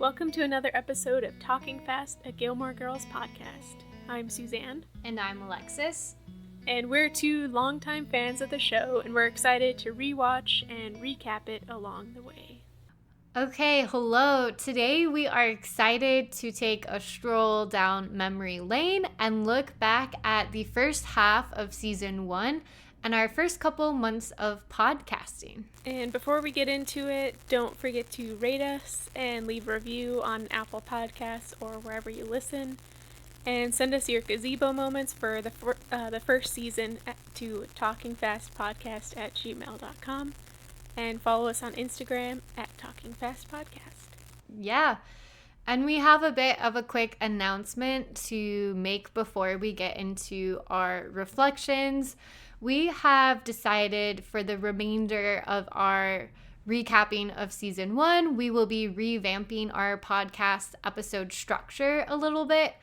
Welcome to another episode of Talking Fast, a Gilmore Girls podcast. I'm Suzanne. And I'm Alexis. And we're two longtime fans of the show, and we're excited to rewatch and recap it along the way. Okay, hello. Today we are excited to take a stroll down memory lane and look back at the first half of season 1 and our first couple months of podcasting. And before we get into it, don't forget to rate us and leave a review on Apple Podcasts or wherever you listen. And send us your gazebo moments for the first season to talkingfastpodcast@gmail.com. And follow us on Instagram at talkingfastpodcast. Yeah. And we have a bit of a quick announcement to make before we get into our reflections. We have decided for the remainder of our recapping of season 1, we will be revamping our podcast episode structure a little bit.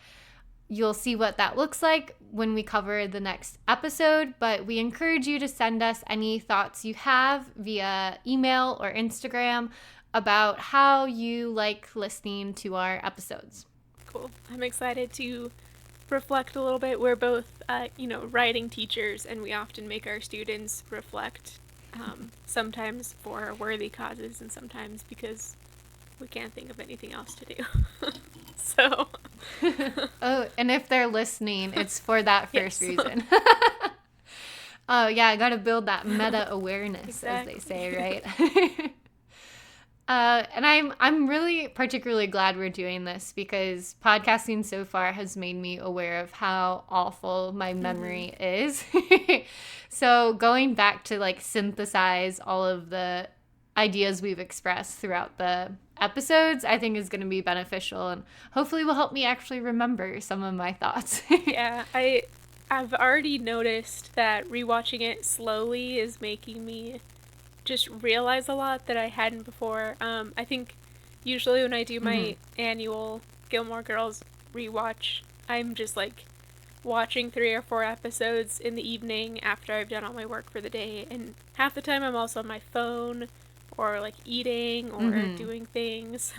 You'll see what that looks like when we cover the next episode, but we encourage you to send us any thoughts you have via email or Instagram about how you like listening to our episodes. Cool. I'm excited to reflect a little bit. We're both, writing teachers, and we often make our students reflect, sometimes for worthy causes and sometimes because we can't think of anything else to do. So. Oh, and if they're listening, it's for that first reason. Oh, yeah, I got to build that meta awareness, exactly. As they say, right? And I'm really particularly glad we're doing this because podcasting so far has made me aware of how awful my memory is. So going back to synthesize all of the ideas we've expressed throughout the episodes, I think is going to be beneficial and hopefully will help me actually remember some of my thoughts. Yeah, I've already noticed that rewatching it slowly is making me just realize a lot that I hadn't before. I think usually when I do my annual Gilmore Girls rewatch, I'm just watching 3 or 4 episodes in the evening after I've done all my work for the day, and half the time I'm also on my phone or eating or doing things.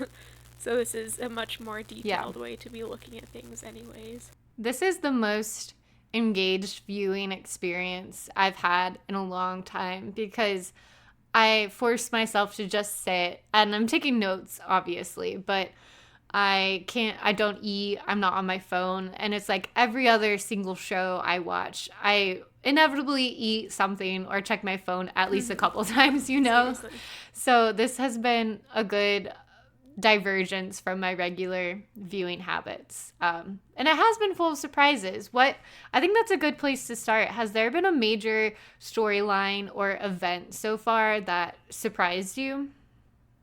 So this is a much more detailed way to be looking at things anyways. This is the most engaged viewing experience I've had in a long time because I forced myself to just sit, and I'm taking notes, obviously, but I don't eat, I'm not on my phone, and it's every other single show I watch, I inevitably eat something or check my phone at least a couple times, Seriously. So this has been a good divergence from my regular viewing habits. And it has been full of surprises. I think that's a good place to start. Has there been a major storyline or event so far that surprised you?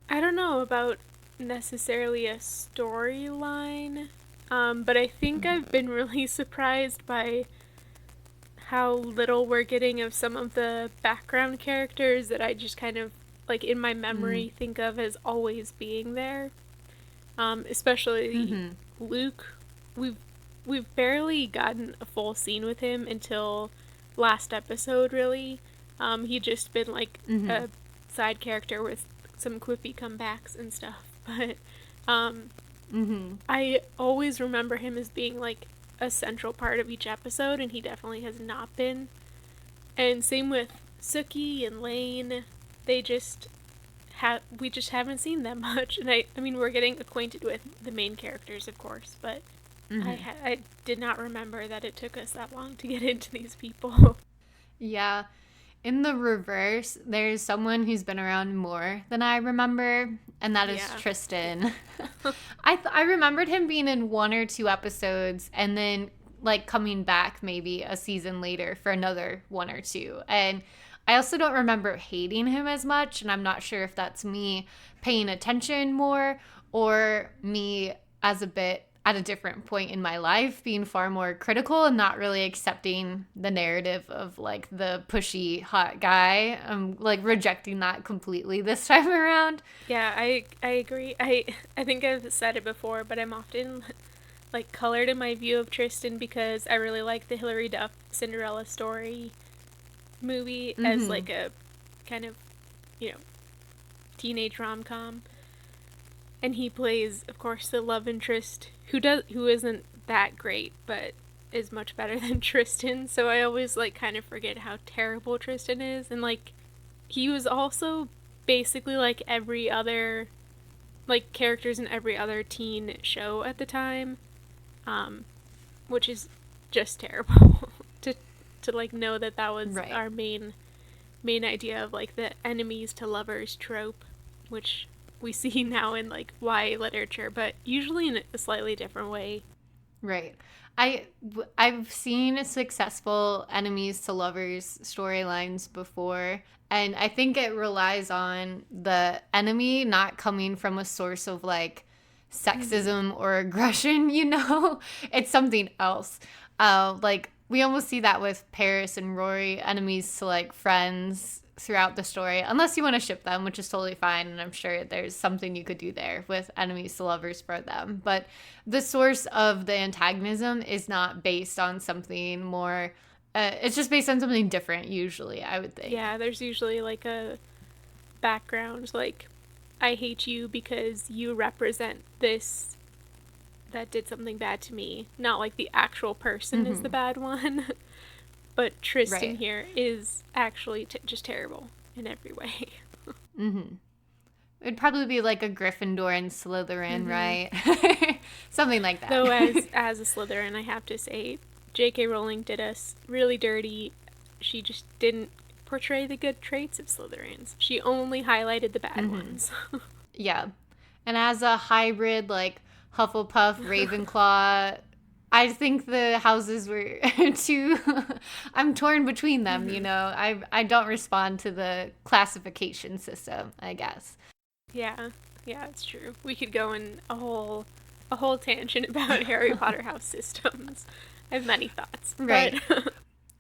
I don't know about necessarily a storyline, but I think I've been really surprised by how little we're getting of some of the background characters that I just kind of in my memory think of as always being there. Especially Luke. We've barely gotten a full scene with him until last episode, really. He just been a side character with some quippy comebacks and stuff. But I always remember him as being a central part of each episode, and he definitely has not been. And same with Sookie and Lane. We just haven't seen them much. And I mean, we're getting acquainted with the main characters, of course, but I did not remember that it took us that long to get into these people. Yeah. In the reverse, there's someone who's been around more than I remember, and that is Tristan. I remembered him being in 1 or 2 episodes and then coming back maybe a season later for another 1 or 2. And I also don't remember hating him as much, and I'm not sure if that's me paying attention more or me at a different point in my life being far more critical and not really accepting the narrative of the pushy hot guy. I'm rejecting that completely this time around. Yeah, I agree. I think I've said it before, but I'm often colored in my view of Tristan because I really like the Hilary Duff Cinderella story movie as a kind of teenage rom-com. And he plays, of course, the love interest who isn't that great, but is much better than Tristan. So I always like kind of forget how terrible Tristan is, and like he was also basically like every other like characters in every other teen show at the time, which is just terrible to like know that that was Right. our main idea of like the enemies to lovers trope, which we see now in like YA literature, but usually in a slightly different way. Right. I've seen successful enemies to lovers storylines before, and I think it relies on the enemy not coming from a source of like sexism or aggression, you know? It's something else. Like we almost see that with Paris and Rory, enemies to like friends throughout the story, unless you want to ship them, which is totally fine. And I'm sure there's something you could do there with enemies to lovers for them. But the source of the antagonism is not based on something more, it's just based on something different, usually, I would think. Yeah, there's usually like a background, like, I hate you because you represent this that did something bad to me. Not like the actual person is the bad one. But Tristan Right. here is actually just terrible in every way. It'd probably be like a Gryffindor and Slytherin, right? Something like that. Though as a Slytherin, I have to say, J.K. Rowling did us really dirty. She just didn't portray the good traits of Slytherins. She only highlighted the bad ones. Yeah. And as a hybrid, like Hufflepuff, Ravenclaw, I think the houses were too. I'm torn between them, you know. I don't respond to the classification system, I guess. Yeah, it's true. We could go in a whole tangent about Harry Potter house systems. I have many thoughts. Right. But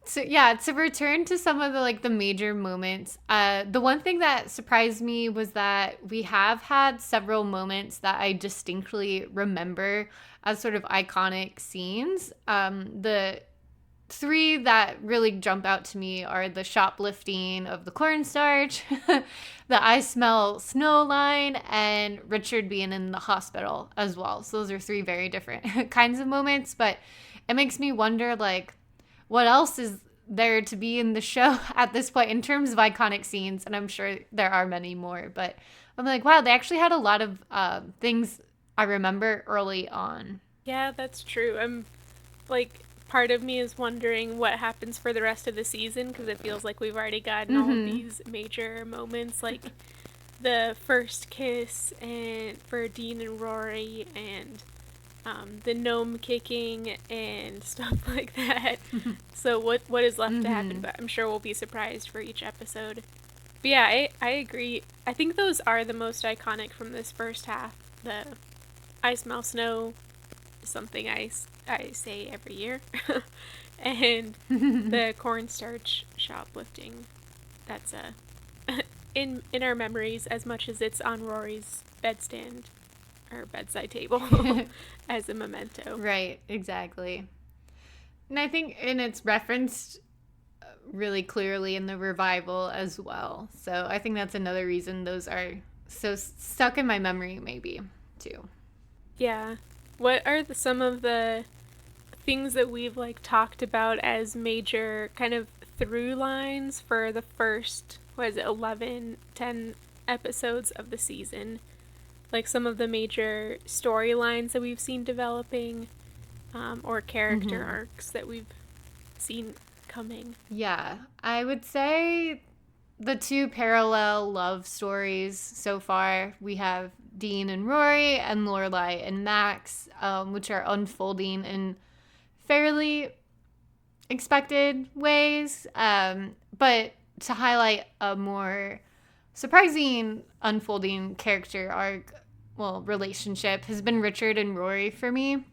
So yeah, to return to some of the like the major moments, the one thing that surprised me was that we have had several moments that I distinctly remember as sort of iconic scenes. The three that really jump out to me are the shoplifting of the cornstarch, the I smell snow line, and Richard being in the hospital as well. So those are three very different kinds of moments, but it makes me wonder like what else is there to be in the show at this point in terms of iconic scenes, and I'm sure there are many more, but I'm like, wow, they actually had a lot of things I remember early on. yeah, that's true. I'm like part of me is wondering what happens for the rest of the season because it feels like we've already gotten all of these major moments, like the first kiss and for Dean and Rory, and the gnome kicking and stuff like that. So what is left to happen? But I'm sure we'll be surprised for each episode. But yeah, I agree. I think those are the most iconic from this first half. The I smell snow is something I say every year. And the cornstarch shoplifting. That's in our memories as much as it's on Rory's bedstand or bedside table as a memento. Right, exactly. And I think, and it's referenced really clearly in the revival as well. So I think that's another reason those are so stuck in my memory, maybe, too. Yeah. What are some of the things that we've like talked about as major kind of through lines for the first, what is it, 11, 10 episodes of the season? Like some of the major storylines that we've seen developing, or character arcs that we've seen coming. Yeah, I would say the two parallel love stories so far. We have Dean and Rory and Lorelai and Max, which are unfolding in fairly expected ways. But to highlight a more surprising unfolding character arc, well, relationship, has been Richard and Rory for me.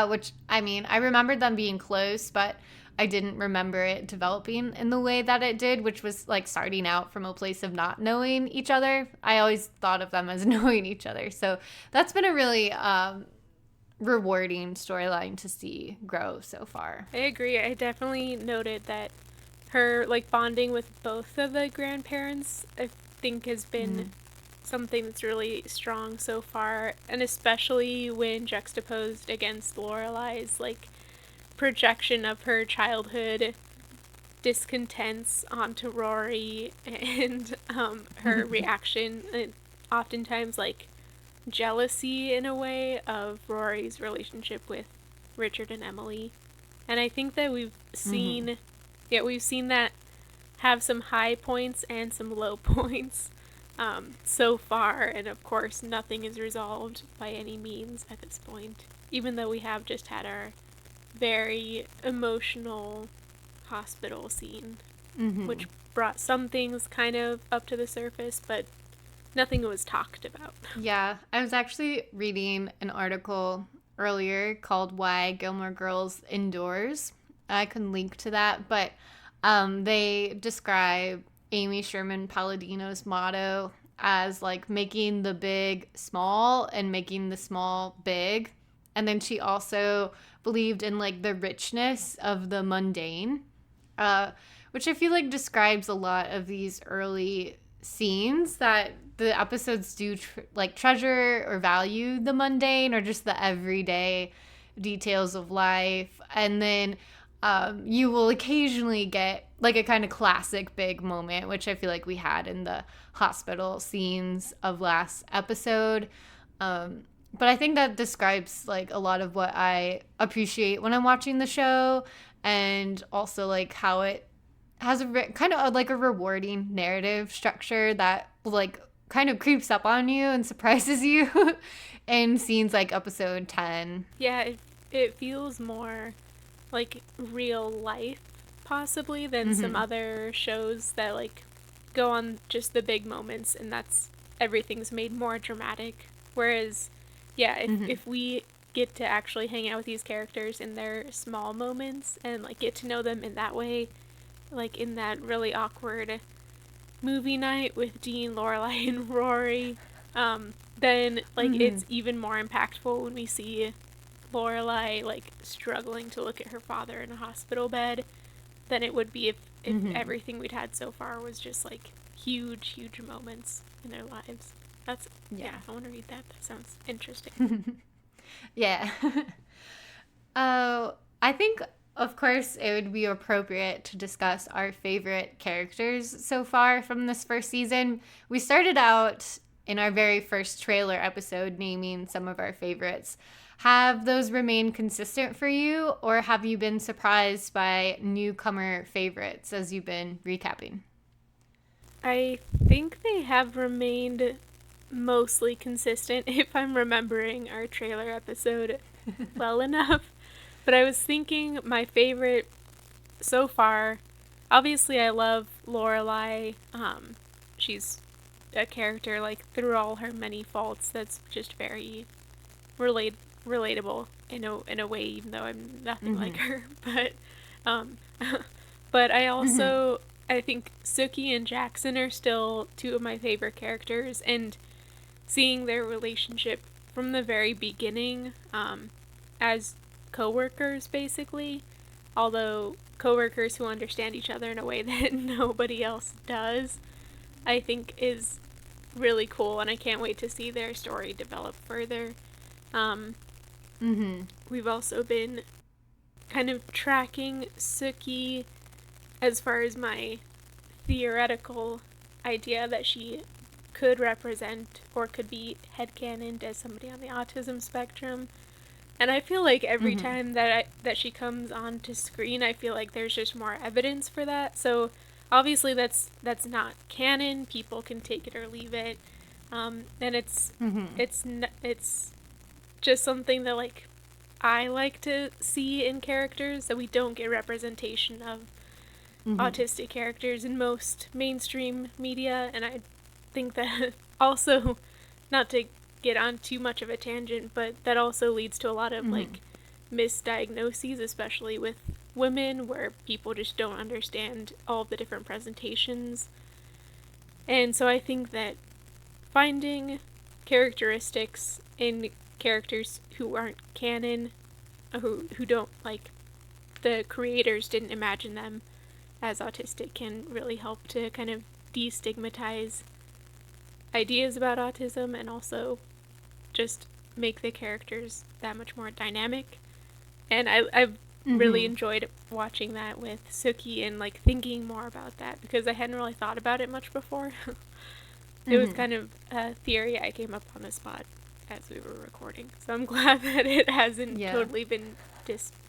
Which, I mean, I remembered them being close, but I didn't remember it developing in the way that it did, which was like starting out from a place of not knowing each other. I always thought of them as knowing each other. So that's been a really rewarding storyline to see grow so far. I agree. I definitely noted that her like bonding with both of the grandparents, I think, has been something that's really strong so far, and especially when juxtaposed against Lorelai's like projection of her childhood discontents onto Rory, and her reaction, and oftentimes like jealousy in a way of Rory's relationship with Richard and Emily. And I think that we've seen that have some high points and some low points so far, and of course nothing is resolved by any means at this point, even though we have just had our very emotional hospital scene, which brought some things kind of up to the surface, but nothing was talked about. Yeah, I was actually reading an article earlier called Why Gilmore Girls Indoors. I can link to that, but they describe Amy Sherman Palladino's motto as like making the big small and making the small big. And then she also believed in like the richness of the mundane, which I feel like describes a lot of these early scenes, that the episodes do like treasure or value the mundane or just the everyday details of life. And then you will occasionally get like a kind of classic big moment, which I feel like we had in the hospital scenes of last episode. But I think that describes like a lot of what I appreciate when I'm watching the show, and also like how it has a kind of like a rewarding narrative structure that like kind of creeps up on you and surprises you in scenes like episode 10. Yeah, it feels more like real life possibly than some other shows that like go on just the big moments, and that's everything's made more dramatic. Whereas yeah, if we get to actually hang out with these characters in their small moments and like get to know them in that way, like in that really awkward movie night with Dean, Lorelai, and Rory, then like it's even more impactful when we see Lorelai like struggling to look at her father in a hospital bed than it would be if everything we'd had so far was just like huge moments in their lives. That's yeah, I want to read that. That sounds interesting. Yeah. I think, of course, it would be appropriate to discuss our favorite characters so far from this first season. We started out in our very first trailer episode naming some of our favorites. Have those remained consistent for you, or have you been surprised by newcomer favorites as you've been recapping? I think they have remained mostly consistent, if I'm remembering our trailer episode well enough. But I was thinking my favorite so far, obviously I love Lorelai. She's a character, like, through all her many faults, that's just very relatable in a way, even though I'm nothing like her. But but I also I think Sookie and Jackson are still two of my favorite characters, and seeing their relationship from the very beginning, as co-workers basically, although co-workers who understand each other in a way that nobody else does, I think is really cool, and I can't wait to see their story develop further. We've also been kind of tracking Sookie as far as my theoretical idea that she could represent or could be headcanoned as somebody on the autism spectrum. And I feel like every time that she comes onto screen, I feel like there's just more evidence for that. So obviously that's not canon. People can take it or leave it. And it's just something that like I like to see in characters, that we don't get representation of autistic characters in most mainstream media. And I think that also, not to get on too much of a tangent, but that also leads to a lot of like misdiagnoses, especially with women, where people just don't understand all of the different presentations. And so I think that finding characteristics in characters who aren't canon, who don't, like, the creators didn't imagine them as autistic, can really help to kind of destigmatize ideas about autism and also just make the characters that much more dynamic. And I've really Mm-hmm. enjoyed watching that with Sookie and like thinking more about that because I hadn't really thought about it much before. It was Mm-hmm. kind of a theory I came up on the spot as we were recording. So I'm glad that it hasn't Yeah. totally been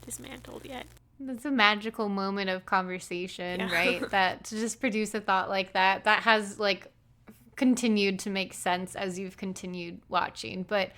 dismantled yet. That's a magical moment of conversation, Yeah. right? That to just produce a thought like that has like continued to make sense as you've continued watching. But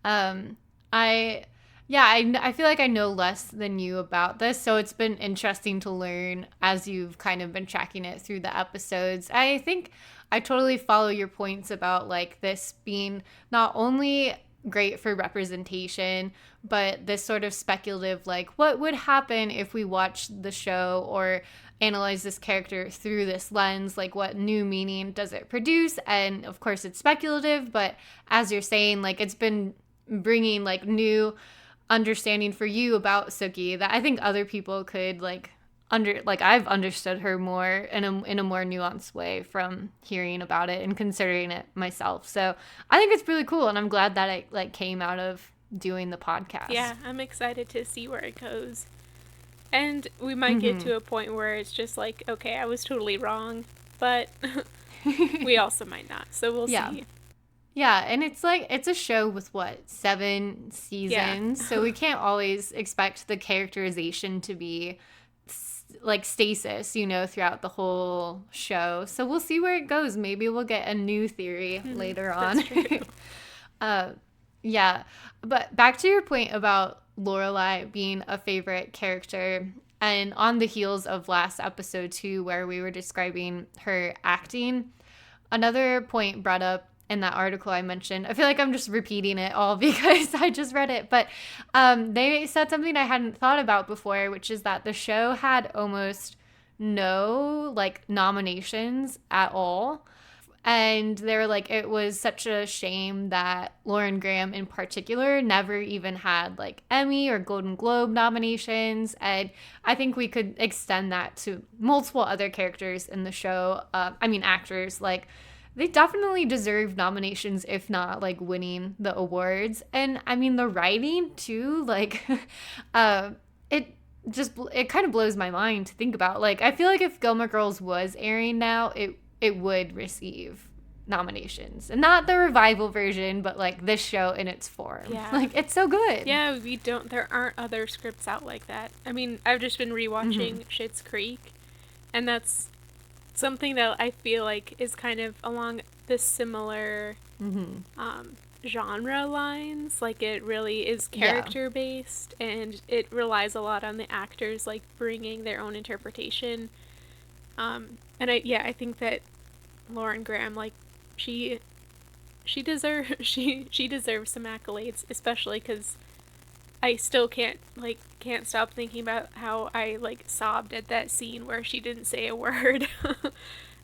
um, I, yeah, I feel like I know less than you about this. So it's been interesting to learn as you've kind of been tracking it through the episodes. I think I totally follow your points about like this being not only great for representation, but this sort of speculative, like, what would happen if we watched the show or analyze this character through this lens? Like, what new meaning does it produce? And of course, it's speculative, but as you're saying, like, it's been bringing like new understanding for you about Sookie that I think other people could like I've understood her more in a more nuanced way from hearing about it and considering it myself. So I think it's really cool, and I'm glad that it like came out of doing the podcast. Yeah, I'm excited to see where it goes. And we might get Mm-hmm. to a point where it's just like, okay, I was totally wrong, but we also might not. So we'll Yeah. see. Yeah, and it's like it's a show with what, seven Yeah. seasons, so we can't always expect the characterization to be like stasis, throughout the whole show. So we'll see where it goes. Maybe we'll get a new theory later That's on. true. uh, yeah, but back to your point about Lorelai being a favorite character, and on the heels of last episode too, where we were describing her acting. Another point brought up in that article I mentioned, I feel like I'm just repeating it all because I just read it, but they said something I hadn't thought about before, which is that the show had almost no like nominations at all. And they were like, it was such a shame that Lauren Graham in particular never even had like Emmy or Golden Globe nominations. And I think we could extend that to multiple other characters in the show. Actors. Like, they definitely deserve nominations, if not like winning the awards. And I mean, the writing too, like, it it kind of blows my mind to think about. Like, I feel like if Gilmore Girls was airing now, it would receive nominations, and not the revival version, but like this show in its form. Yeah. Like, it's so good. Yeah, there aren't other scripts out like that. I mean, I've just been Mm-hmm. rewatching Schitt's Creek, and that's something that I feel like is kind of along the similar Mm-hmm. genre lines. Like, it really is Yeah. character based, and it relies a lot on the actors like bringing their own interpretation. And I think that Lauren Graham, like, she she deserves some accolades, especially because I still can't stop thinking about how I like sobbed at that scene where she didn't say a word.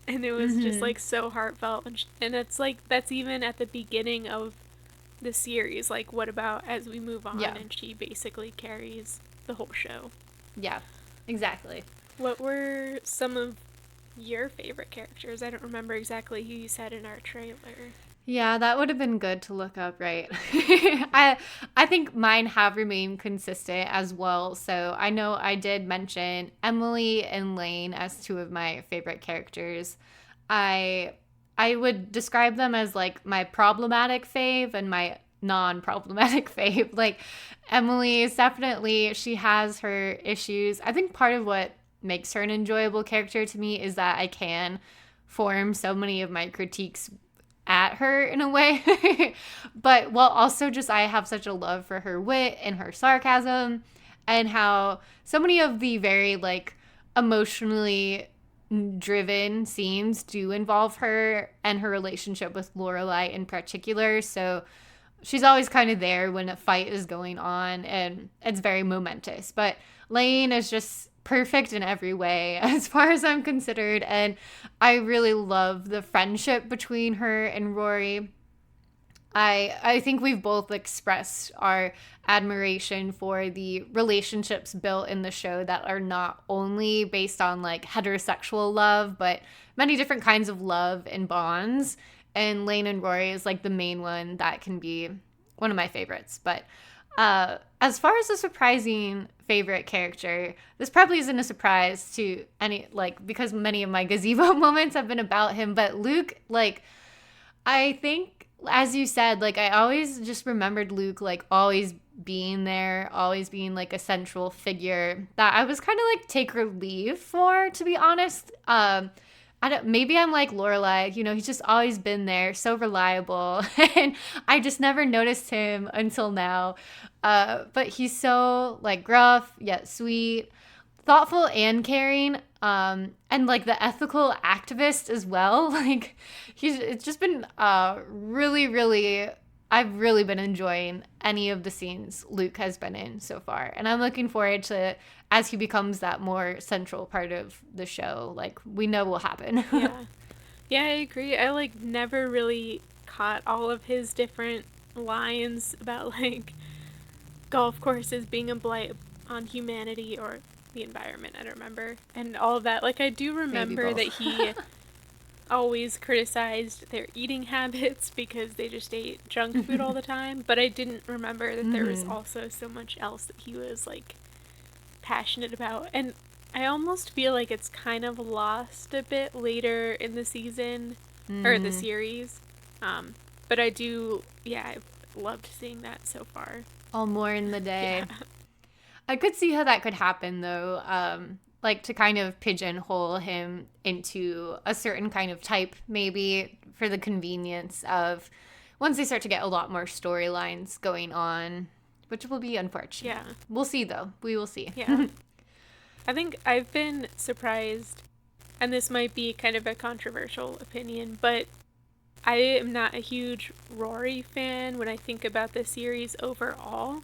And it was just Mm-hmm. like so heartfelt, and it's like that's even at the beginning of the series. Like, what about as we move on Yeah. and she basically carries the whole show? Yeah. Exactly. What were some of your favorite characters? I don't remember exactly who you said in our trailer. Yeah, that would have been good to look up, right? I think mine have remained consistent as well. So I know I did mention Emily and Lane as two of my favorite characters. I I would describe them as like my problematic fave and my non-problematic fave. Like, Emily is definitely, she has her issues. I think part of what makes her an enjoyable character to me is that I can form so many of my critiques at her in a way. But while also just I have such a love for her wit and her sarcasm, and how so many of the very like emotionally driven scenes do involve her and her relationship with Lorelai in particular. So she's always kind of there when a fight is going on, and it's very momentous. But Lane is just perfect in every way as far as I'm considered, and I really love the friendship between her and Rory. I think we've both expressed our admiration for the relationships built in the show that are not only based on like heterosexual love, but many different kinds of love and bonds. and Lane and Rory is like the main one that can be one of my favorites. But as far as a surprising favorite character, this probably isn't a surprise to any, like, because many of my gazebo moments have been about him. But Luke, like, I think, as you said, like, I always just remembered Luke, like, always being there, always being, like, a central figure that I was kind of, like, take or leave for, to be honest. Maybe I'm like Lorelai, you know, he's just always been there, so reliable, and I just never noticed him until now. But he's so, like, gruff, yet sweet, thoughtful and caring, and, like, the ethical activist as well. Like, it's just been really, really, I've really been enjoying any of the scenes Luke has been in so far, and I'm looking forward to, as he becomes that more central part of the show, like, we know will happen. Yeah, I agree. I, like, never really caught all of his different lines about, like, golf courses being a blight on humanity or the environment. I don't remember. And all of that. Like, I do remember that he always criticized their eating habits because they just ate junk food all the time. But I didn't remember that there was also so much else that he was, like, passionate about. And I almost feel like it's kind of lost a bit later in the season or the series. But I do, yeah, I've loved seeing that so far. All more in the day. Yeah. I could see how that could happen, though. Like, to kind of pigeonhole him into a certain kind of type, maybe, for the convenience of once they start to get a lot more storylines going on, which will be unfortunate. Yeah. We'll see, though. We will see. Yeah. I think I've been surprised, and this might be kind of a controversial opinion, but I am not a huge Rory fan when I think about the series overall.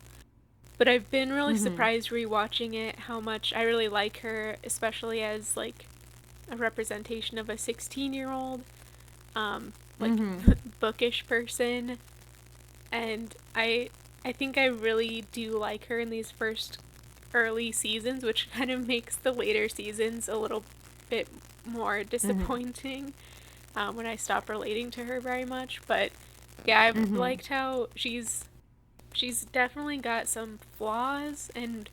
But I've been really surprised rewatching it how much I really like her, especially as, like, a representation of a 16-year-old, bookish person. And I think I really do like her in these first early seasons, which kind of makes the later seasons a little bit more disappointing when I stop relating to her very much. But yeah, I've liked how she's definitely got some flaws and,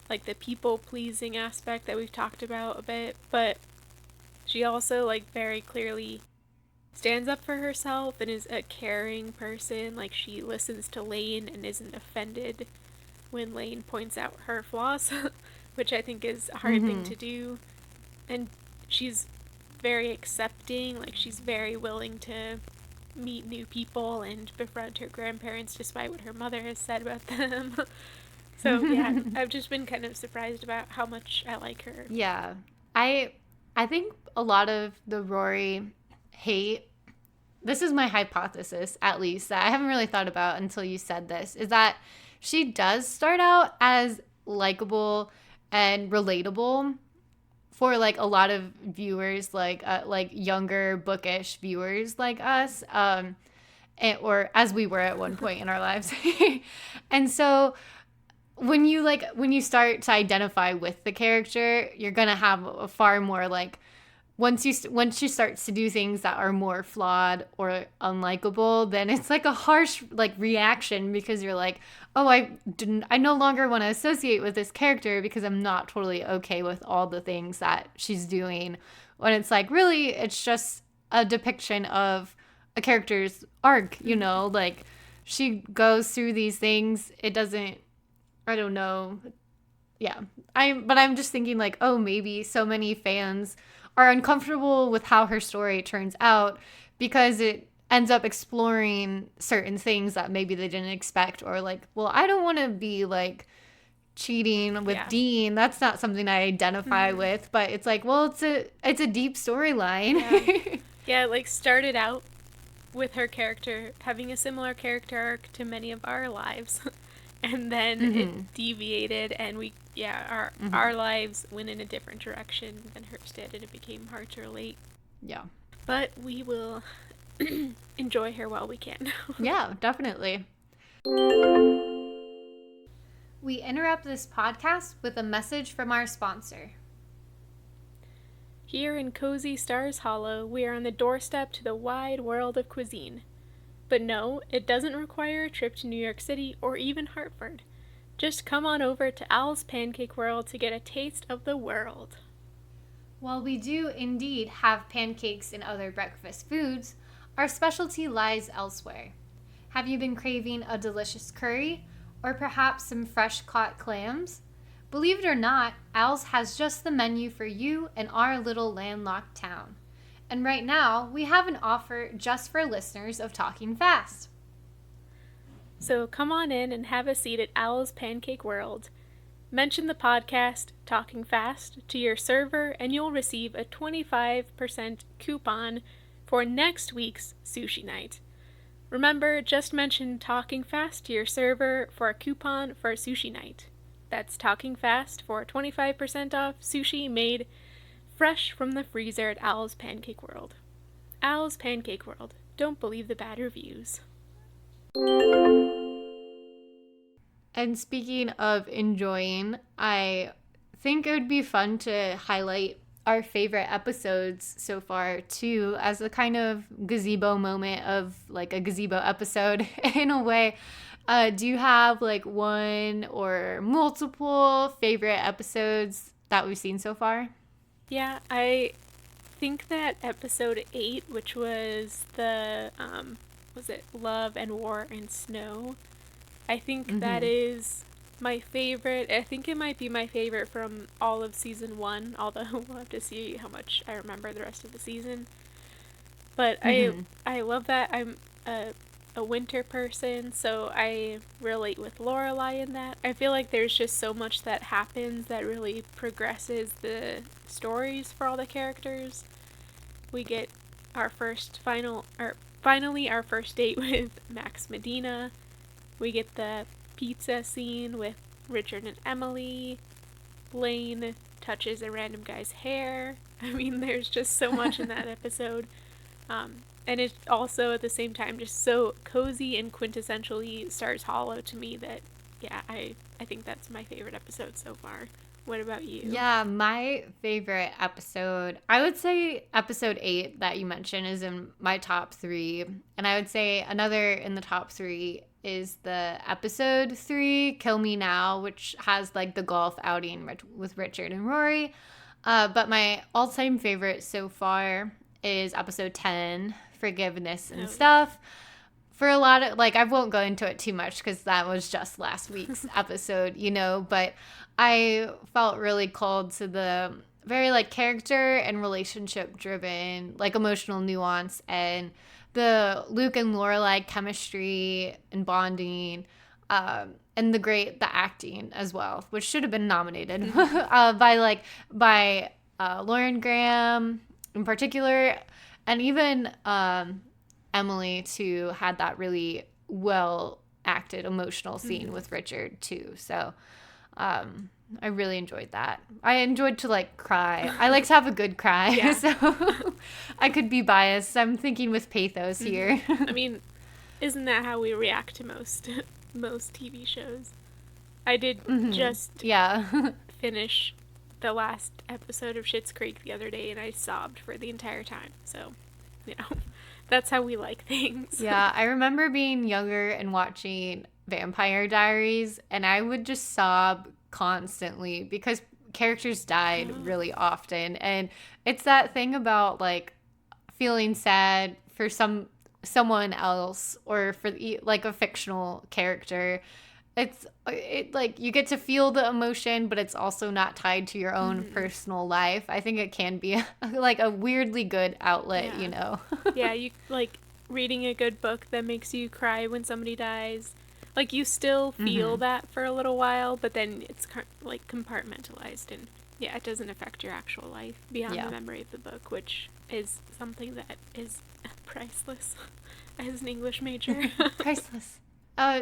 like, the people-pleasing aspect that we've talked about a bit, but she also, like, very clearly stands up for herself and is a caring person. Like, she listens to Lane and isn't offended when Lane points out her flaws, which I think is a hard thing to do. And she's very accepting, like, she's very willing to meet new people and befriend her grandparents despite what her mother has said about them. So yeah, I've just been kind of surprised about how much I like her. Yeah. I think a lot of the Rory hate, this is my hypothesis at least, that I haven't really thought about until you said this, is that she does start out as likable and relatable for, like, a lot of viewers, like younger bookish viewers like us, or as we were at one point in our lives. And so when you start to identify with the character, you're gonna have a far more, like, once she starts to do things that are more flawed or unlikable, then it's like a harsh, like, reaction, because you're like, oh, I no longer want to associate with this character because I'm not totally okay with all the things that she's doing. When it's like, really, it's just a depiction of a character's arc, you know, like, she goes through these things. It doesn't, I don't know. Yeah. But I'm just thinking, like, oh, maybe so many fans are uncomfortable with how her story turns out because it ends up exploring certain things that maybe they didn't expect, or, like, well, I don't want to be, like, cheating with Dean. That's not something I identify with, but it's like, well, it's a deep storyline. Yeah, it, like, started out with her character having a similar character arc to many of our lives. And then it deviated, and our lives went in a different direction than hers did, and it became hard to relate. Yeah. But we will enjoy her while we can. Yeah, definitely. We interrupt this podcast with a message from our sponsor. Here in cozy Stars Hollow, we are on the doorstep to the wide world of cuisine. But no, it doesn't require a trip to New York City or even Hartford. Just come on over to Al's Pancake World to get a taste of the world. While we do indeed have pancakes and other breakfast foods, our specialty lies elsewhere. Have you been craving a delicious curry? Or perhaps some fresh caught clams? Believe it or not, Al's has just the menu for you in our little landlocked town. And right now, we have an offer just for listeners of Talking Fast. So come on in and have a seat at Al's Pancake World. Mention the podcast, Talking Fast, to your server and you'll receive a 25% coupon for next week's sushi night. Remember, just mention Talking Fast to your server for a coupon for a sushi night. That's Talking Fast for 25% off sushi made fresh from the freezer at Al's Pancake World. Al's Pancake World. Don't believe the bad reviews. And speaking of enjoying, I think it would be fun to highlight our favorite episodes so far too, as a kind of gazebo moment of like a gazebo episode in a way. Do you have like one or multiple favorite episodes that we've seen so far? Yeah, I think that episode 8, which was the, was it Love and War and Snow? I think that is my favorite. I think it might be my favorite from all of season 1, although we'll have to see how much I remember the rest of the season. But I love that. I'm a winter person, so I relate with Lorelai in that. I feel like there's just so much that happens that really progresses the stories for all the characters. We get finally our first date with Max Medina. We get the pizza scene with Richard and Emily. Blaine touches a random guy's hair. I mean, there's just so much in that episode. And it's also at the same time just so cozy and quintessentially Stars Hollow to me that, yeah, I think that's my favorite episode so far. What about you? Yeah, my favorite episode, I would say episode 8 that you mentioned is in my top 3. And I would say another in the top 3 is the episode 3, Kill Me Now, which has like the golf outing with Richard and Rory. But my all-time favorite so far is episode 10, Forgiveness and Stuff. For a lot of, like, I won't go into it too much because that was just last week's episode, you know, but I felt really called to the very, like, character and relationship driven, like, emotional nuance and the Luke and Lorelai chemistry and bonding, and the acting as well, which should have been nominated by Lauren Graham in particular, and even Emily too had that really well acted emotional scene with Richard too. So I really enjoyed that. I enjoyed to like cry. I like to have a good cry. Yeah. So I could be biased. I'm thinking with pathos here. I mean, isn't that how we react to most TV shows? I did just finish the last episode of Schitt's Creek the other day and I sobbed for the entire time. So, you know, that's how we like things. Yeah, I remember being younger and watching Vampire Diaries and I would just sob constantly because characters died really often. And it's that thing about like feeling sad for someone else or for like a fictional character. It like you get to feel the emotion, but it's also not tied to your own personal life. I think it can be like a weirdly good outlet, you know? Yeah, you like reading a good book that makes you cry when somebody dies. Like you still feel that for a little while, but then it's like compartmentalized and yeah, it doesn't affect your actual life beyond the memory of the book, which is something that is priceless as an English major. Priceless.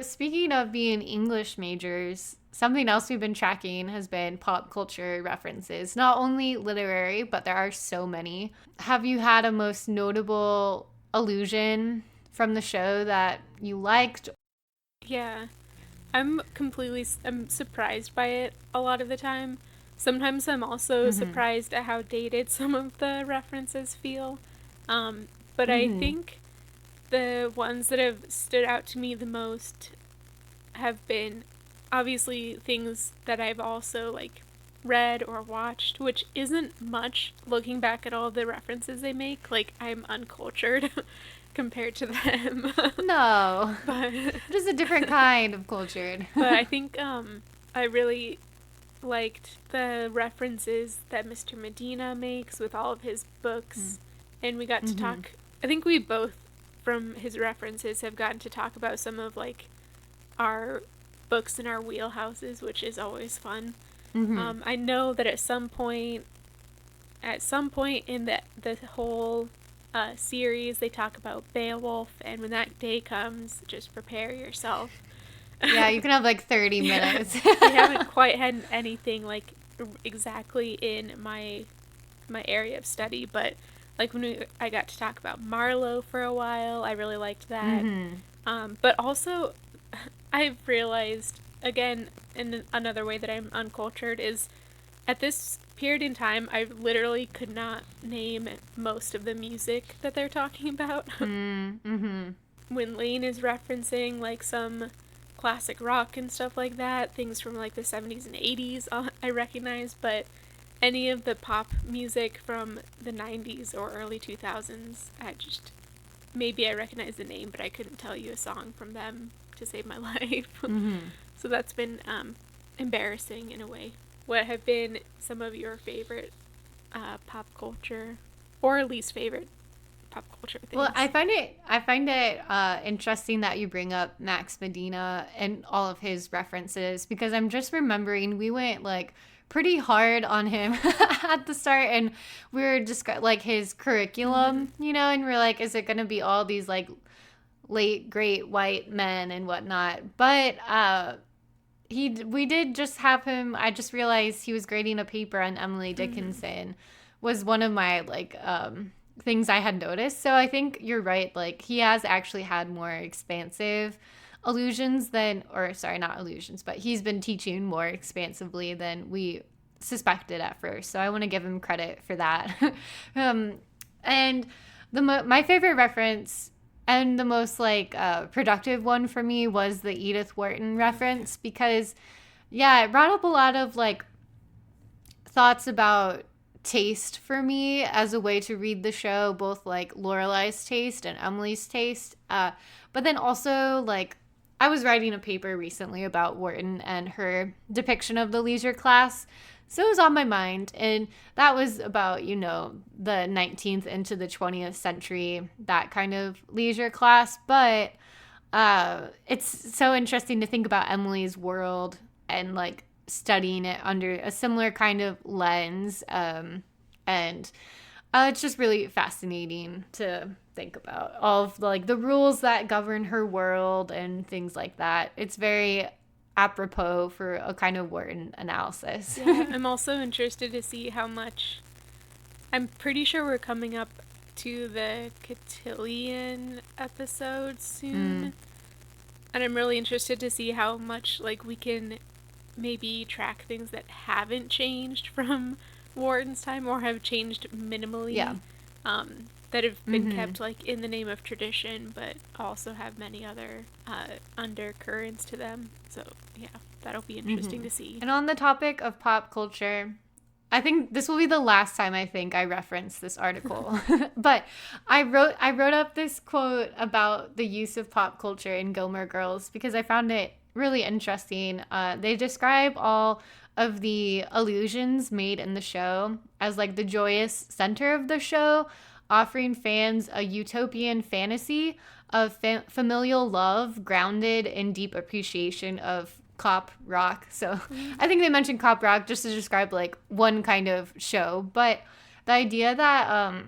Speaking of being English majors, something else we've been tracking has been pop culture references. Not only literary, but there are so many. Have you had a most notable allusion from the show that you liked? Yeah. I'm surprised by it a lot of the time. sometimes I'm also surprised at how dated some of the references feel. But I think the ones that have stood out to me the most have been obviously things that I've also like read or watched, which isn't much looking back at all the references they make. Like, I'm uncultured compared to them. No. But Just a different kind of cultured. but I think I really liked the references that Mr. Medina makes with all of his books. And we got to talk, I think we both, from his references, have gotten to talk about some of like our books in our wheelhouses, which is always fun. I know that at some point in the whole series, they talk about Beowulf, and when that day comes, just prepare yourself. Yeah, you can have like 30 minutes. I haven't quite had anything like exactly in my area of study, but like when I got to talk about Marlowe for a while, I really liked that. But also, I've realized, again, in another way that I'm uncultured, is at this period in time, I literally could not name most of the music that they're talking about. When Lane is referencing like some classic rock and stuff like that, things from like the 70s and 80s, I recognize, but any of the pop music from the 90s or early 2000s, maybe I recognize the name, but I couldn't tell you a song from them to save my life. So that's been embarrassing in a way. What have been some of your favorite pop culture or least favorite pop culture things? Well, I find it interesting that you bring up Max Medina and all of his references, because I'm just remembering we went like pretty hard on him at the start, and we were just like his curriculum, and we're like, is it going to be all these like late great white men and whatnot? But we did just have him. I just realized he was grading a paper on Emily Dickinson, was one of my like things I had noticed. So I think you're right. Like, he has actually had more expansive allusions not allusions, but he's been teaching more expansively than we suspected at first. So I want to give him credit for that. And my favorite reference and the most like productive one for me was the Edith Wharton reference, because it brought up a lot of like thoughts about taste for me as a way to read the show, both like Lorelai's taste and Emily's taste, but then also like I was writing a paper recently about Wharton and her depiction of the leisure class, so it was on my mind, and that was about the 19th into the 20th century, that kind of leisure class. But it's so interesting to think about Emily's world and like studying it under a similar kind of lens, and it's just really fascinating to think about all of like the rules that govern her world and things like that. It's very apropos for a kind of Wharton analysis. I'm also interested to see how much. I'm pretty sure we're coming up to the cotillion episode soon, and I'm really interested to see how much like we can maybe track things that haven't changed from Wharton's time or have changed minimally, that have been kept like in the name of tradition, but also have many other undercurrents to them. So that'll be interesting to see. And on the topic of pop culture, I think this will be the last time I reference this article. But I wrote up this quote about the use of pop culture in Gilmore Girls because I found it really interesting. They describe all of the allusions made in the show as like the joyous center of the show, offering fans a utopian fantasy of familial love grounded in deep appreciation of cop rock. So I think they mentioned cop rock just to describe like one kind of show, but the idea that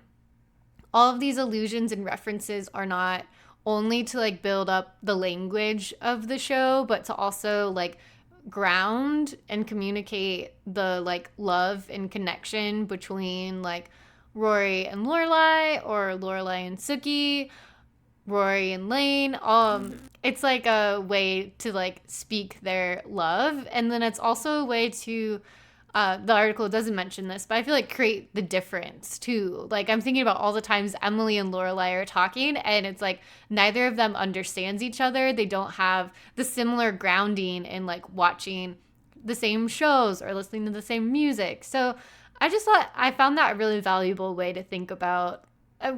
all of these allusions and references are not only to like build up the language of the show, but to also like ground and communicate the like love and connection between like Rory and Lorelai, or Lorelai and Sookie, Rory and Lane. It's like a way to like speak their love, and then it's also a way to the article doesn't mention this, but I feel like create the difference too. Like I'm thinking about all the times Emily and Lorelai are talking, and it's like neither of them understands each other. They don't have the similar grounding in like watching the same shows or listening to the same music. So I found that a really valuable way to think about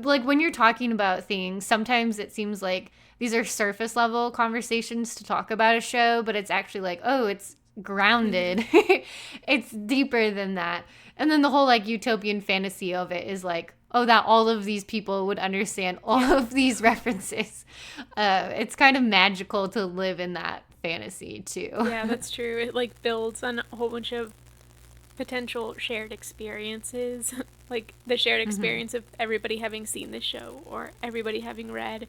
like when you're talking about things. Sometimes it seems like these are surface level conversations to talk about a show, but it's actually like, oh, it's grounded. It's deeper than that. And then the whole like utopian fantasy of it is like, oh, that all of these people would understand all of these references. It's kind of magical to live in that fantasy too. Yeah, that's true. It like builds on a whole bunch of potential shared experiences. Like the shared experience of everybody having seen the show or everybody having read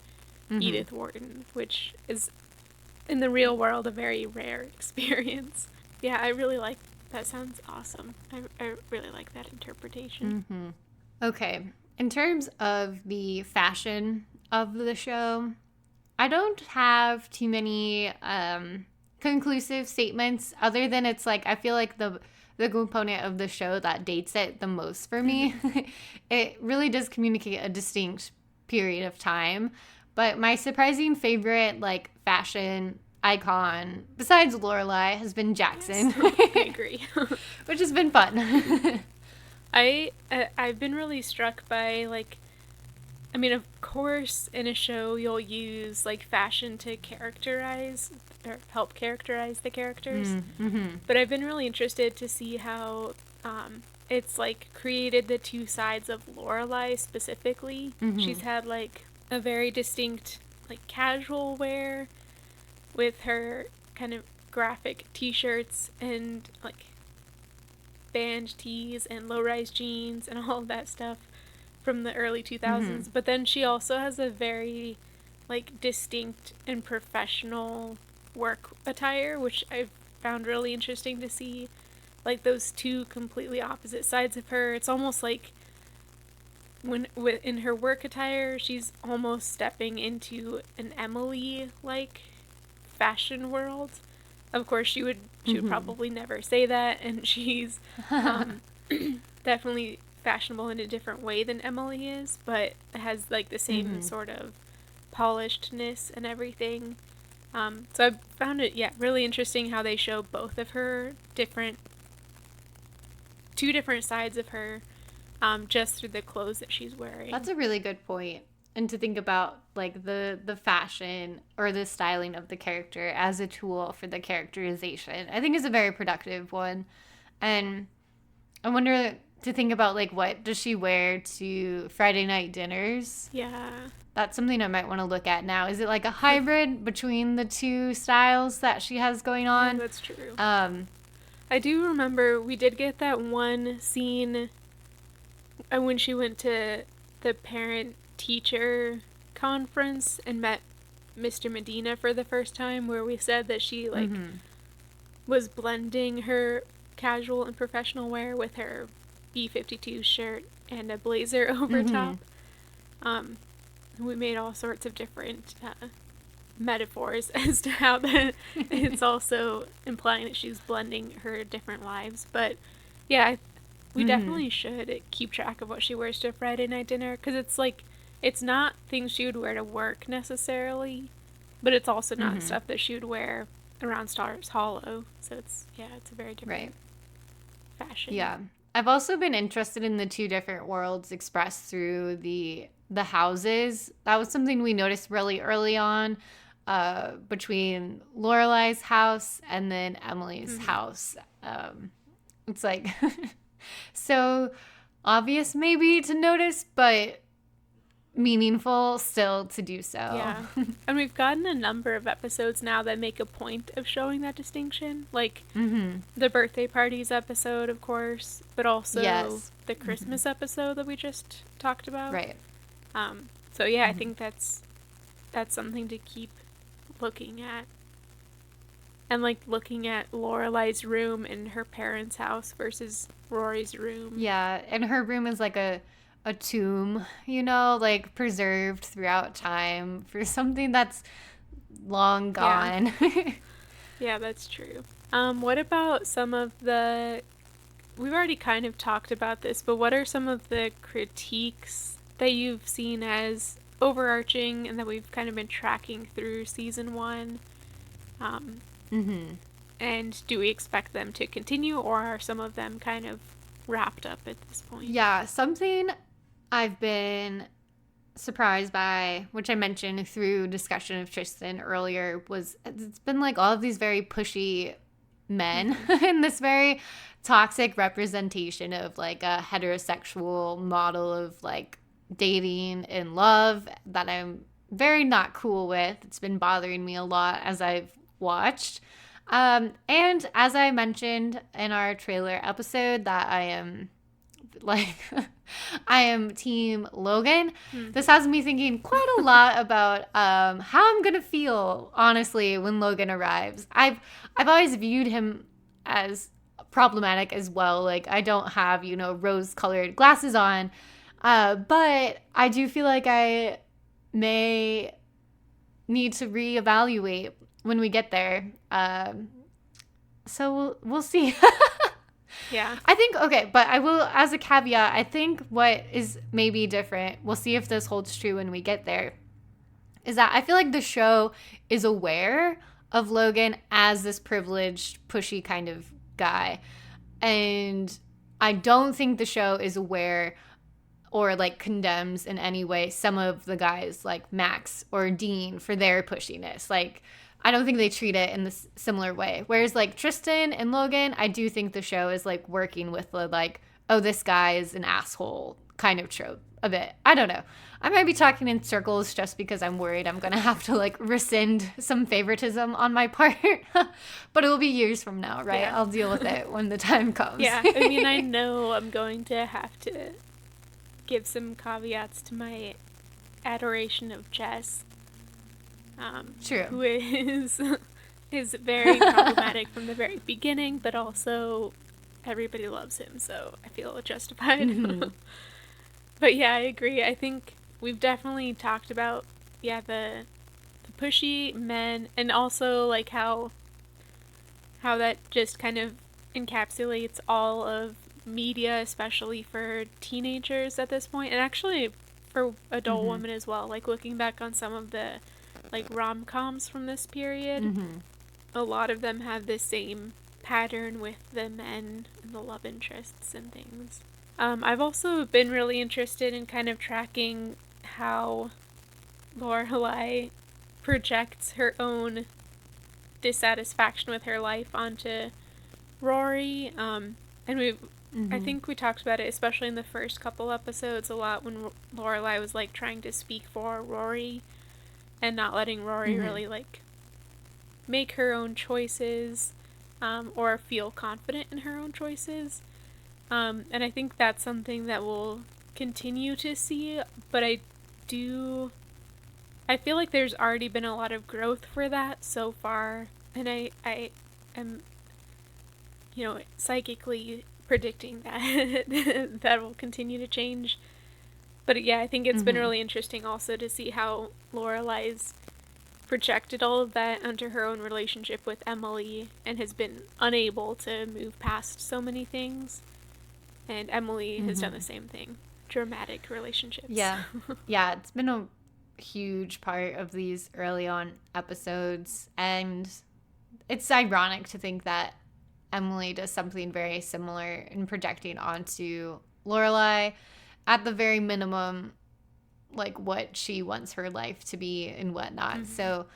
Edith Wharton, which is in the real world a very rare experience. Yeah, I really like that. Sounds awesome. I really like that interpretation. Okay, in terms of the fashion of the show, I don't have too many conclusive statements other than it's like I feel like the component of the show that dates it the most for me. It really does communicate a distinct period of time. But my surprising favorite like fashion icon besides Lorelai has been Jackson. Yes, I agree. Which has been fun. I've been really struck by like, I mean, of course in a show you'll use like fashion to characterize or help characterize the characters. But I've been really interested to see how it's like created the two sides of Lorelai specifically. She's had like a very distinct like casual wear with her kind of graphic t-shirts and like band tees and low-rise jeans and all of that stuff from the early 2000s. But then she also has a very like distinct and professional work attire, which I've found really interesting to see. Like those two completely opposite sides of her. It's almost like in her work attire, she's almost stepping into an Emily like fashion world. Of course, she would probably never say that, and she's definitely fashionable in a different way than Emily is, but has like the same sort of polishedness and everything. So I found it really interesting how they show both of her two different sides of her. Just through the clothes that she's wearing. That's a really good point. And to think about like the fashion or the styling of the character as a tool for the characterization, I think is a very productive one. And I wonder to think about like what does she wear to Friday night dinners? Yeah. That's something I might want to look at now. Is it like a hybrid between the two styles that she has going on? Yeah, that's true. I do remember we did get that one scene when she went to the parent-teacher conference and met Mr. Medina for the first time, where we said that she like was blending her casual and professional wear with her B-52 shirt and a blazer over top. We made all sorts of different metaphors as to how it's also implying that she's blending her different lives. But yeah, we definitely should keep track of what she wears to a Friday night dinner, because it's like, it's not things she would wear to work necessarily, but it's also not stuff that she would wear around Stars Hollow. So it's a very different fashion. Yeah. I've also been interested in the two different worlds expressed through the houses. That was something we noticed really early on between Lorelai's house and then Emily's house. It's like so obvious maybe to notice, but meaningful still to do so. Yeah. And we've gotten a number of episodes now that make a point of showing that distinction. Like the birthday parties episode, of course, but also the Christmas episode that we just talked about. Right. So yeah, I think that's something to keep looking at. And like looking at Lorelai's room in her parents' house versus Rory's room. Yeah, and her room is like a tomb, you know, like preserved throughout time for something that's long gone. Yeah, that's true. What about some of the we've already kind of talked about this, but what are some of the critiques that you've seen as overarching and that we've kind of been tracking through season 1? Mm-hmm. And do we expect them to continue, or are some of them kind of wrapped up at this point? Yeah, something I've been surprised by, which I mentioned through discussion of Tristan earlier, was it's been like all of these very pushy men and this very toxic representation of like a heterosexual model of like dating and love that I'm very not cool with. It's been bothering me a lot as I've watched. And as I mentioned in our trailer episode, that I am like, I am team Logan. This has me thinking quite a lot about how I'm gonna feel, honestly, when Logan arrives. I've always viewed him as problematic as well. Like, I don't have, rose-colored glasses on, but I do feel like I may need to reevaluate when we get there. So we'll see. Yeah. I think, okay, but I will, as a caveat, I think what is maybe different, we'll see if this holds true when we get there, is that I feel like the show is aware of Logan as this privileged, pushy kind of guy. And I don't think the show is aware or like condemns in any way some of the guys like Max or Dean for their pushiness. Like, I don't think they treat it in this similar way. Whereas like Tristan and Logan, I do think the show is like working with the like, oh, this guy is an asshole kind of trope a bit. I don't know. I might be talking in circles just because I'm worried I'm going to have to like rescind some favoritism on my part. But it will be years from now, right? Yeah. I'll deal with it when the time comes. Yeah. I mean, I know I'm going to have to give some caveats to my adoration of Jess. True. Who is very problematic from the very beginning, but also everybody loves him, so I feel justified. Mm-hmm. But yeah, I agree. I think we've definitely talked about the pushy men, and also like how that just kind of encapsulates all of media, especially for teenagers at this point, and actually for adult women as well. Like looking back on some of the like rom-coms from this period, a lot of them have the same pattern with the men and the love interests and things. I've also been really interested in kind of tracking how Lorelai projects her own dissatisfaction with her life onto Rory. And I think we talked about it, especially in the first couple episodes, a lot when Lorelai was like trying to speak for Rory and not letting Rory really like make her own choices, or feel confident in her own choices. And I think that's something that we'll continue to see, but I feel like there's already been a lot of growth for that so far, and I am, psychically predicting that that will continue to change. But yeah, I think it's been really interesting also to see how Lorelai's projected all of that onto her own relationship with Emily and has been unable to move past so many things. And Emily has done the same thing. Dramatic relationships. Yeah. Yeah, it's been a huge part of these early on episodes. And it's ironic to think that Emily does something very similar in projecting onto Lorelai, at the very minimum, like what she wants her life to be and whatnot. So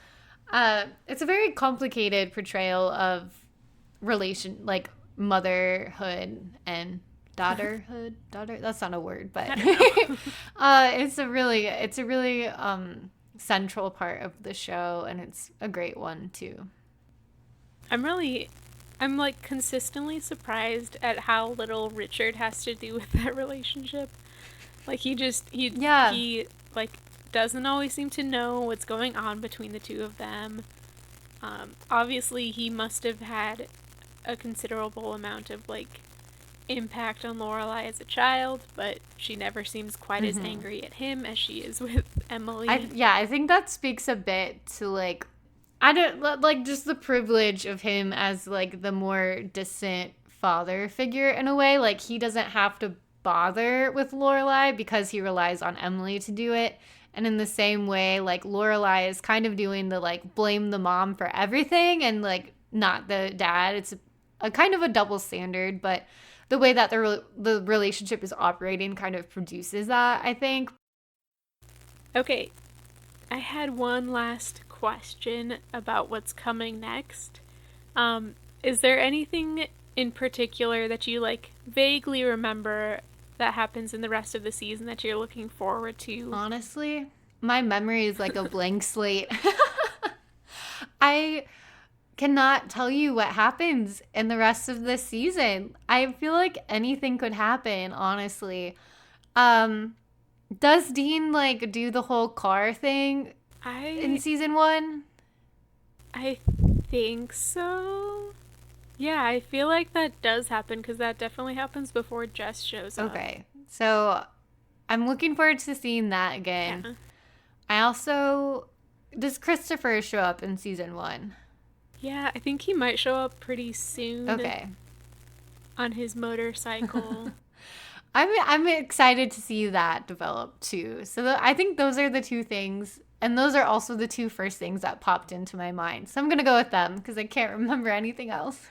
it's a very complicated portrayal of like motherhood and daughterhood. That's not a word, but it's a really central part of the show, and it's a great one too. I'm like consistently surprised at how little Richard has to do with that relationship. Like he like doesn't always seem to know what's going on between the two of them. Obviously he must have had a considerable amount of like impact on Lorelai as a child, but she never seems quite as angry at him as she is with Emily. I think that speaks a bit to like, I don't like just the privilege of him as like the more distant father figure in a way. Like, he doesn't have to bother with Lorelai because he relies on Emily to do it. And in the same way, like, Lorelai is kind of doing the, like, blame the mom for everything and, like, not the dad. It's a kind of a double standard, but the way that the relationship is operating kind of produces that, I think. Okay, I had one last question about what's coming next. Is there anything in particular that you, like, vaguely remember that happens in the rest of the season that you're looking forward to? Honestly, my memory is like a blank slate. I cannot tell you what happens in the rest of this season. I feel like anything could happen, honestly. Does Dean, like, do the whole car thing in season 1? I think so. Yeah, I feel like that does happen because that definitely happens before Jess shows up. Okay, so I'm looking forward to seeing that again. Yeah. I also... Does Christopher show up in season 1? Yeah, I think he might show up pretty soon. Okay. On his motorcycle. I'm excited to see that develop too. So I think those are the two things. And those are also the two first things that popped into my mind. So I'm going to go with them because I can't remember anything else.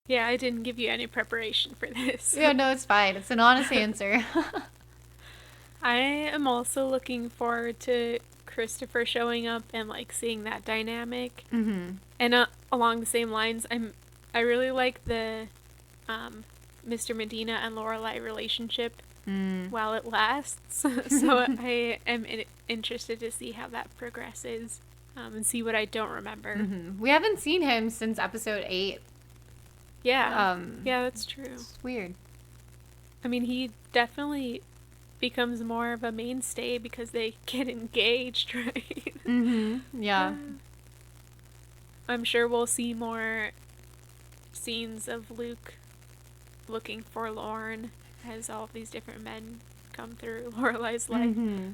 Yeah, I didn't give you any preparation for this. Yeah, no, it's fine. It's an honest answer. I am also looking forward to Christopher showing up and, like, seeing that dynamic. Mm-hmm. And along the same lines, I really like the Mr. Medina and Lorelai relationship while it lasts. So I am interested to see how that progresses and see what I don't remember. Mm-hmm. We haven't seen him since episode 8. Yeah. Yeah, that's true. It's weird. I mean, he definitely becomes more of a mainstay because they get engaged, right? Mm-hmm. Yeah. I'm sure we'll see more scenes of Luke looking for Lorne as all of these different men come through Lorelai's life. Mm-hmm.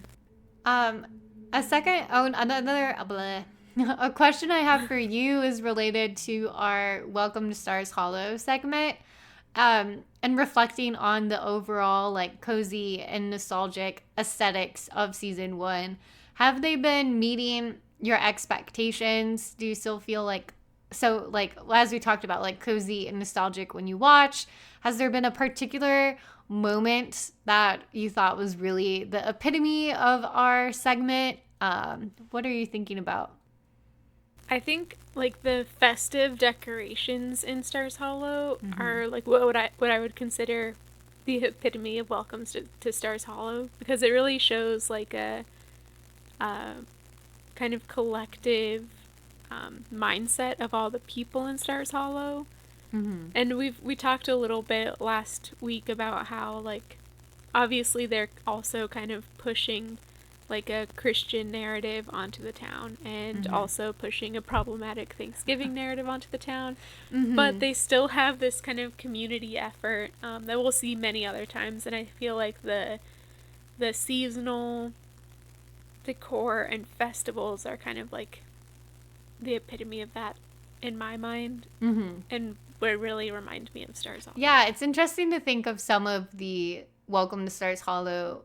A question I have for you is related to our Welcome to Stars Hollow segment, and reflecting on the overall, like, cozy and nostalgic aesthetics of season 1. Have they been meeting your expectations? Do you still feel like, so, like, as we talked about, like, cozy and nostalgic when you watch, has there been a particular moment that you thought was really the epitome of our segment? What are you thinking about? I think, like, the festive decorations in Stars Hollow are, like, what I would consider the epitome of Welcomes to Stars Hollow, because it really shows, like, a kind of collective mindset of all the people in Stars Hollow. Mm-hmm. And we talked a little bit last week about how, like, obviously they're also kind of pushing, like, a Christian narrative onto the town and also pushing a problematic Thanksgiving narrative onto the town. But they still have this kind of community effort that we'll see many other times. And I feel like the seasonal decor and festivals are kind of like the epitome of that in my mind. And what really remind me of Stars Hollow. Yeah, it's interesting to think of some of the Welcome to Stars Hollow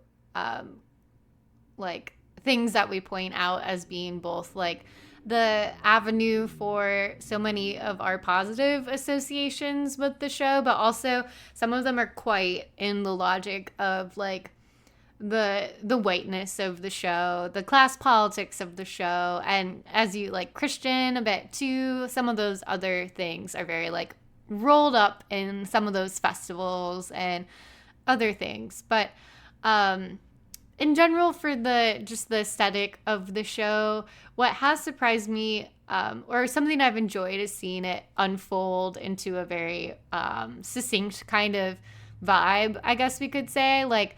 like, things that we point out as being both, like, the avenue for so many of our positive associations with the show, but also some of them are quite in the logic of, like, the whiteness of the show, the class politics of the show, and as you, like, Christian a bit too, some of those other things are very, like, rolled up in some of those festivals and other things. But in general, for the aesthetic of the show, what has surprised me, or something I've enjoyed, is seeing it unfold into a very succinct kind of vibe, I guess we could say. Like,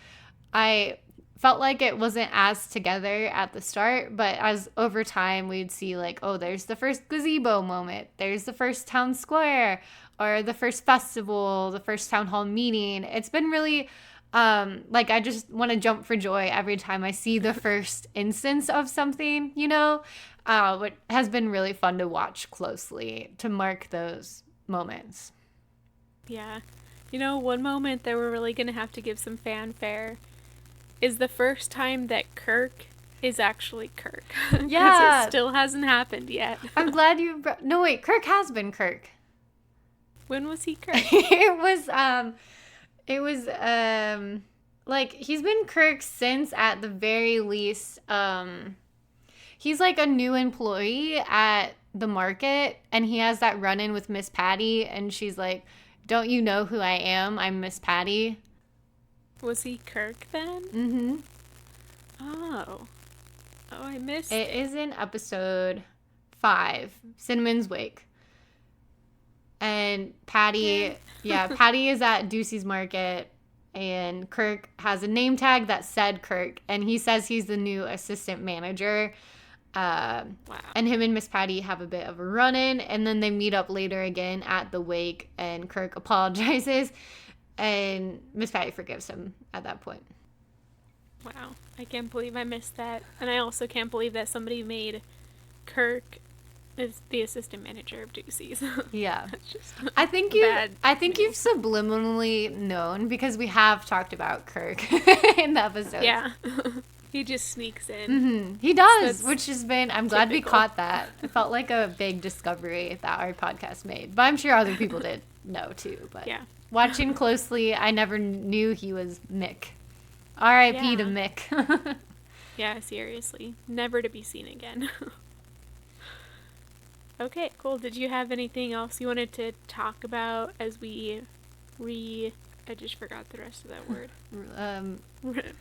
I felt like it wasn't as together at the start, but as over time we'd see, like, oh, there's the first gazebo moment, there's the first town square, or the first festival, the first town hall meeting. It's been really like, I just want to jump for joy every time I see the first instance of something, you know, what has been really fun to watch closely to mark those moments. Yeah. You know, one moment that we're really going to have to give some fanfare is the first time that Kirk is actually Kirk. Yeah. It still hasn't happened yet. I'm glad you no, wait, Kirk has been Kirk. When was he Kirk? it was like he's been Kirk since at the very least he's like a new employee at the market, and he has that run-in with Miss Patty, and she's like, "Don't you know who I am? I'm Miss Patty." Was he Kirk then? Mm-hmm. Oh. Oh, I missed. It is in episode 5, Cinnamon's Wake. And Patty, Patty is at Ducey's Market, and Kirk has a name tag that said Kirk, and he says he's the new assistant manager. Wow. And him and Miss Patty have a bit of a run-in, and then they meet up later again at the wake, and Kirk apologizes, and Miss Patty forgives him at that point. Wow. I can't believe I missed that. And I also can't believe that somebody made Kirk as the assistant manager of Ducey's. Yeah. That's just I think you've subliminally known, because we have talked about Kirk in the episode. Yeah. He just sneaks in. Mm-hmm. He does, That's which has been, I'm glad we caught that. It felt like a big discovery that our podcast made. But I'm sure other people did know too. But yeah. Watching closely, I never knew he was Mick. R.I.P. to Mick. Yeah, seriously. Never to be seen again. Okay, cool. Did you have anything else you wanted to talk about as we I just forgot the rest of that word.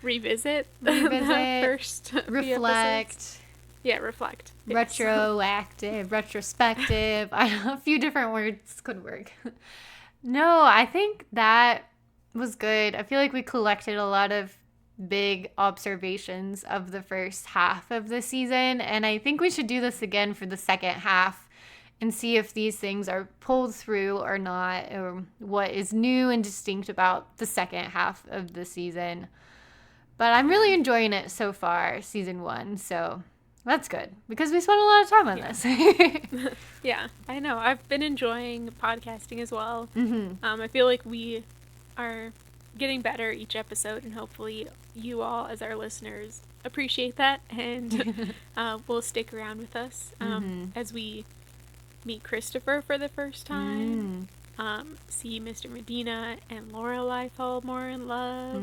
Revisit the first reflect. Yeah, reflect. Yes. Retroactive, retrospective. A few different words could work. No, I think that was good. I feel like we collected a lot of big observations of the first half of the season, and I think we should do this again for the second half and see if these things are pulled through or not, or what is new and distinct about the second half of the season. But I'm really enjoying it so far, season 1, so that's good, because we spent a lot of time on this. Yeah, I know. I've been enjoying podcasting as well. Mm-hmm. I feel like we are getting better each episode, and hopefully you all, as our listeners, appreciate that, and will stick around with us as we meet Christopher for the first time, see Mr. Medina and Lorelai fall more in love,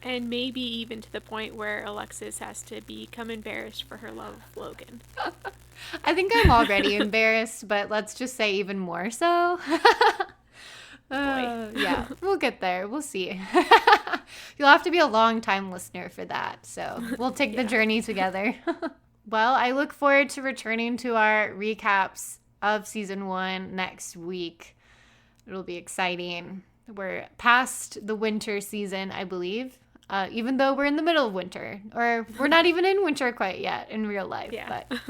and maybe even to the point where Alexis has to become embarrassed for her love of Logan. I think I'm already embarrassed, but let's just say even more so. Yeah, we'll get there. We'll see. You'll have to be a long-time listener for that, so we'll take the journey together. Well, I look forward to returning to our recaps of season 1 next week. It'll be exciting. We're past the winter season, I believe, even though we're in the middle of winter, or we're not even in winter quite yet in real life. Yeah. But.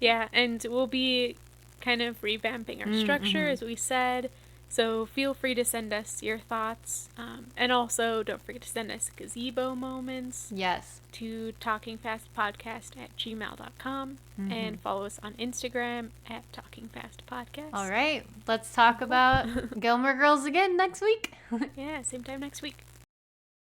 Yeah, and we'll be kind of revamping our structure, as we said. So feel free to send us your thoughts. And also, don't forget to send us gazebo moments. Yes. To talkingfastpodcast@gmail.com. And follow us on Instagram @talkingfastpodcast. All right. Let's talk about Gilmore Girls again next week. Yeah, same time next week.